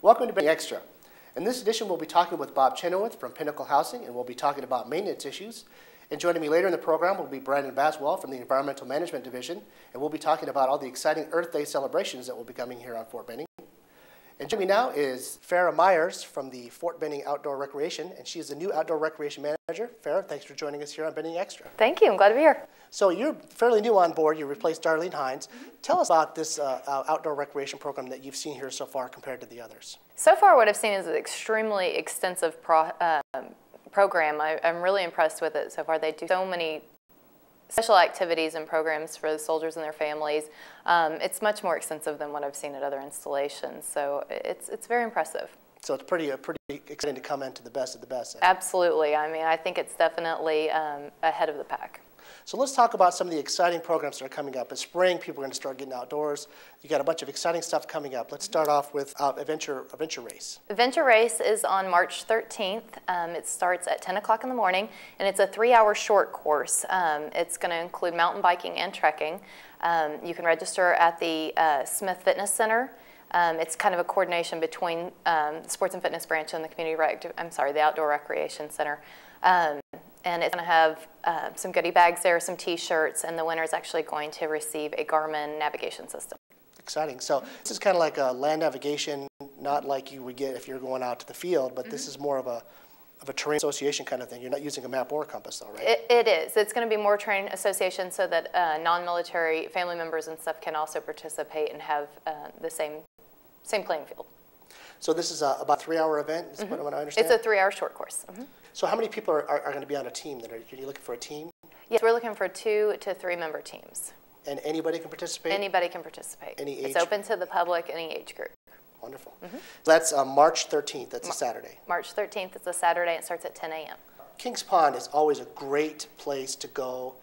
Welcome to Painting Extra. In this edition, we'll be talking with Bob Chenoweth from Pinnacle Housing, and we'll be talking about maintenance issues. And joining me later in the program will be Brandon Baswell from the Environmental Management Division, and we'll be talking about all the exciting Earth Day celebrations that will be coming here on Fort Benning. And joining me now is Farah Myers from the Fort Benning Outdoor Recreation, and she is the new Outdoor Recreation Manager. Farah, thanks for joining us here on Benning Extra. Thank you. I'm glad to be here. So you're fairly new on board. You replaced Darlene Hines. Tell us about this outdoor recreation program that you've seen here so far compared to the others. So far, what I've seen is an extremely extensive program. I'm really impressed with it so far. They do so many special activities and programs for the soldiers and their families. It's much more extensive than what I've seen at other installations, so it's very impressive. So it's pretty exciting to come into the best of the best. Absolutely. I mean, I think it's definitely ahead of the pack. So let's talk about some of the exciting programs that are coming up. In spring, people are going to start getting outdoors. You got a bunch of exciting stuff coming up. Let's start off with Adventure Race. Adventure Race is on March 13th. It starts at 10 o'clock in the morning, and it's a 3-hour short course. It's going to include mountain biking and trekking. You can register at the Smith Fitness Center. It's kind of a coordination between the Sports and Fitness Branch and the Outdoor Recreation Center. And it's going to have some goodie bags there, some t-shirts, and the winner is actually going to receive a Garmin navigation system. Exciting. So this is kind of like a land navigation, not like you would get if you're going out to the field, but this is more of a terrain association kind of thing. You're not using a map or a compass though, right? It is. It's going to be more terrain association so that non-military family members and stuff can also participate and have the same playing field. So this is about a 3-hour event, is what I understand? It's a 3-hour short course. So how many people are going to be on a team? Are you looking for a team? Yes, we're looking for 2 to 3 member teams. And anybody can participate? Anybody can participate. Any age? It's open to the public, any age group. Wonderful. So that's March 13th. That's a Saturday. March 13th. It's a Saturday. It starts at 10 a.m. Kings Pond is always a great place to go.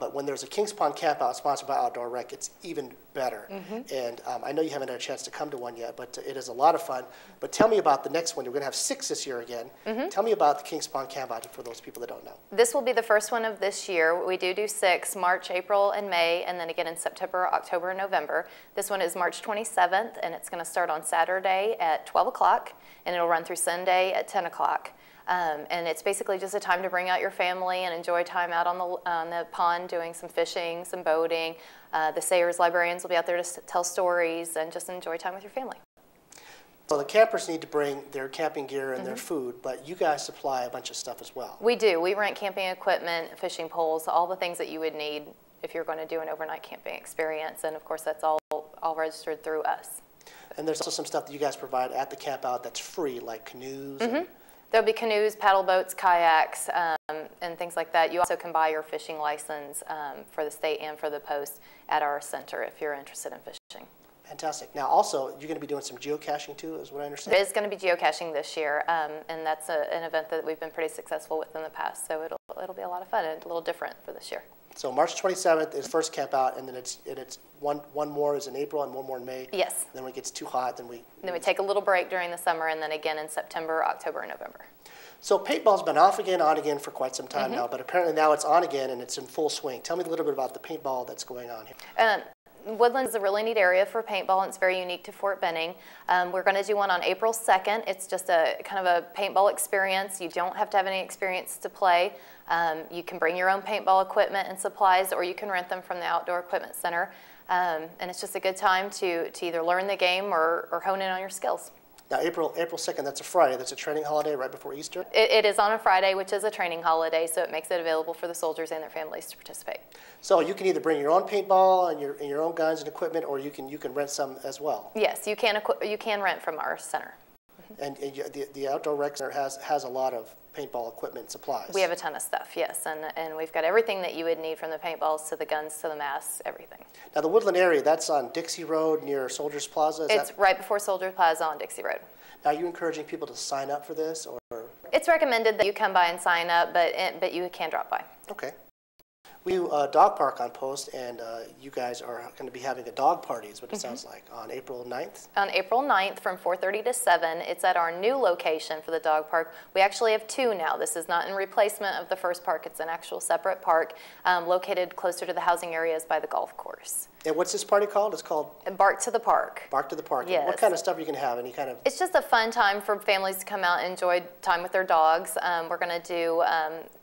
But when there's a Kings Pond camp out sponsored by Outdoor Rec, it's even better. And I know you haven't had a chance to come to one yet, but it is a lot of fun. But tell me about the next one. We're going to have 6 this year again. Tell me about the Kings Pond camp out for those people that don't know. This will be the first one of this year. We do 6, March, April, and May, and then again in September, October, and November. This one is March 27th, and it's going to start on Saturday at 12 o'clock, and it'll run through Sunday at 10 o'clock. And it's basically just a time to bring out your family and enjoy time out on the pond doing some fishing, some boating. The Sayers librarians will be out there to tell stories and just enjoy time with your family. So the campers need to bring their camping gear and their food, but you guys supply a bunch of stuff as well. We do. We rent camping equipment, fishing poles, all the things that you would need if you're going to do an overnight camping experience. And of course, that's all registered through us. And there's also some stuff that you guys provide at the camp out that's free, like canoes. There'll be canoes, paddle boats, kayaks, and things like that. You also can buy your fishing license for the state and for the post at our center if you're interested in fishing. Fantastic. Now also, you're going to be doing some geocaching too, is what I understand? It is going to be geocaching this year, and that's an event that we've been pretty successful with in the past, so it'll be a lot of fun and a little different for this year. So March 27th is first camp out, and then it's one more is in April and one more in May. Yes. And then when it gets too hot, then we take a little break during the summer, and then again in September, October, and November. So paintball's been off again, on again for quite some time now, but apparently now it's on again and it's in full swing. Tell me a little bit about the paintball that's going on here. Woodlands is a really neat area for paintball, and it's very unique to Fort Benning. We're going to do one on April 2nd. It's just a kind of a paintball experience. You don't have to have any experience to play. You can bring your own paintball equipment and supplies, or you can rent them from the Outdoor Equipment Center. And it's just a good time to either learn the game or hone in on your skills. Now, April 2nd, that's a Friday. That's a training holiday right before Easter? It is on a Friday, which is a training holiday, so it makes it available for the soldiers and their families to participate. So you can either bring your own paintball and your own guns and equipment, or you can rent some as well? Yes, you can rent from our center. And the Outdoor Rec Center has a lot of paintball equipment and supplies. We have a ton of stuff, yes, and we've got everything that you would need, from the paintballs to the guns to the masks, everything. Now the Woodland area, that's on Dixie Road near Soldiers Plaza? It's right before Soldiers Plaza on Dixie Road. Now, are you encouraging people to sign up for this, or? It's recommended that you come by and sign up, but you can drop by. Okay. We dog park on Post, and you guys are going to be having a dog party, is what it sounds like, on April 9th? On April 9th from 4:30 to 7. It's at our new location for the dog park. We actually have two now. This is not in replacement of the first park. It's an actual separate park located closer to the housing areas by the golf course. And what's this party called? It's called? Bark to the Park. Bark to the Park. Yes. What kind of stuff are you going to have? Any kind of? It's just a fun time for families to come out and enjoy time with their dogs. We're going to do,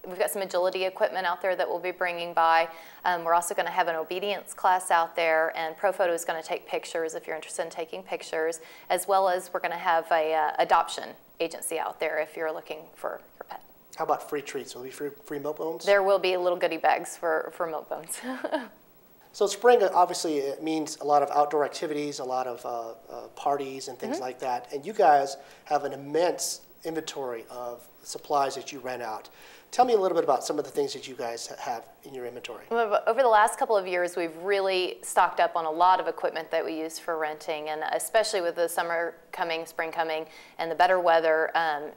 we've got some agility equipment out there that we'll be bringing by. We're also going to have an obedience class out there, and ProPhoto is going to take pictures if you're interested in taking pictures, as well as we're going to have a adoption agency out there if you're looking for your pet. How about free treats? Will there be free milk bones? There will be little goodie bags for milk bones. So spring, obviously, it means a lot of outdoor activities, a lot of parties and things like that. And you guys have an immense inventory of supplies that you rent out. Tell me a little bit about some of the things that you guys have in your inventory. Over the last couple of years, we've really stocked up on a lot of equipment that we use for renting, and especially with the summer coming, spring coming, and the better weather,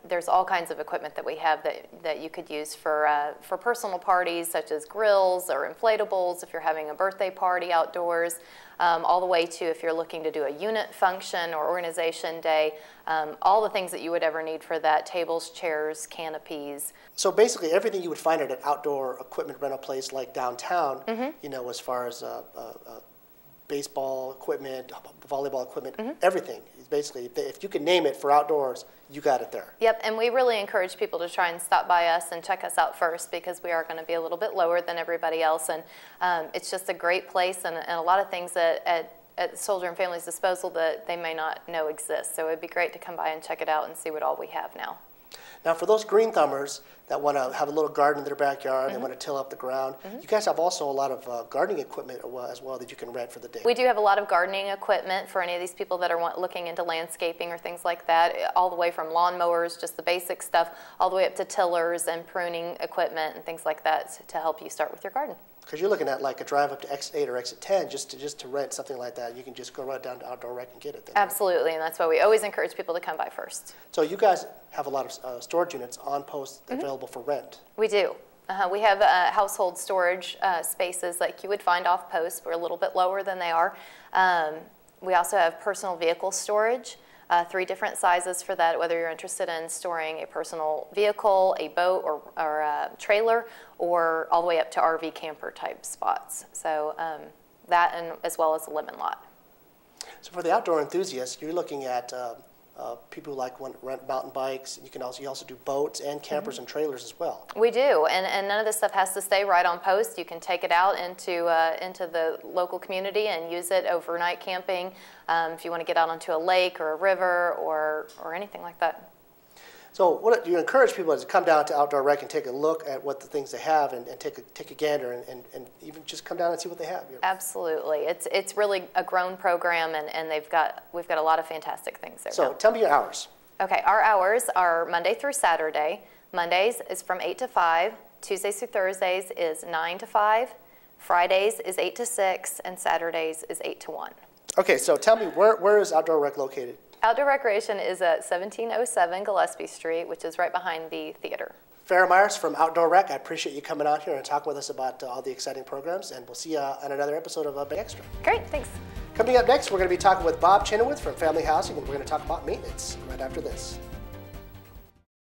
there's all kinds of equipment that we have that you could use for personal parties, such as grills or inflatables if you're having a birthday party outdoors, all the way to if you're looking to do a unit function or organization day, all the things that you would ever need for that: tables, chairs, canopies. So basically everything you would find at an outdoor equipment rental place like downtown, you know, as far as baseball equipment, volleyball equipment, everything. Basically, if you can name it for outdoors, you got it there. Yep, and we really encourage people to try and stop by us and check us out first, because we are going to be a little bit lower than everybody else, and it's just a great place, and a lot of things at Soldier and Family's disposal that they may not know exist. So it'd be great to come by and check it out and see what all we have now. Now, for those green thumbers that want to have a little garden in their backyard, they want to till up the ground, you guys have also a lot of gardening equipment as well that you can rent for the day. We do have a lot of gardening equipment for any of these people that are looking into landscaping or things like that, all the way from lawn mowers, just the basic stuff, all the way up to tillers and pruning equipment and things like that to help you start with your garden. Because you're looking at like a drive up to X8 or exit 10 just to rent something like that. You can just go right down to Outdoor Rec and get it then. Absolutely, and that's why we always encourage people to come by first. So you guys have a lot of storage units on Post available for rent. We do. We have household storage spaces like you would find off Post. We're a little bit lower than they are. We also have personal vehicle storage. 3 different sizes for that, whether you're interested in storing a personal vehicle, a boat, or a trailer, or all the way up to RV camper type spots. So that, and as well as a lemon lot. So for the outdoor enthusiasts, you're looking at people who like want to rent mountain bikes. You also do boats and campers and trailers as well. We do, and none of this stuff has to stay right on Post. You can take it out into the local community and use it overnight camping. If you want to get out onto a lake or a river or anything like that. So what you encourage people is to come down to Outdoor Rec and take a look at what the things they have and take a gander and even just come down and see what they have. Absolutely. It's really a grown program, and we've got a lot of fantastic things there. So tell me your hours. Okay, our hours are Monday through Saturday. Mondays is from 8 to 5. Tuesdays through Thursdays is 9 to 5. Fridays is 8 to 6, and Saturdays is 8 to 1. Okay, so tell me, where is Outdoor Rec located? Outdoor Recreation is at 1707 Gillespie Street, which is right behind the theater. Farah Myers from Outdoor Rec, I appreciate you coming out here and talking with us about all the exciting programs, and we'll see you on another episode of Xtra. Great, thanks. Coming up next, we're going to be talking with Bob Chenoweth from Family Housing, and we're going to talk about maintenance right after this.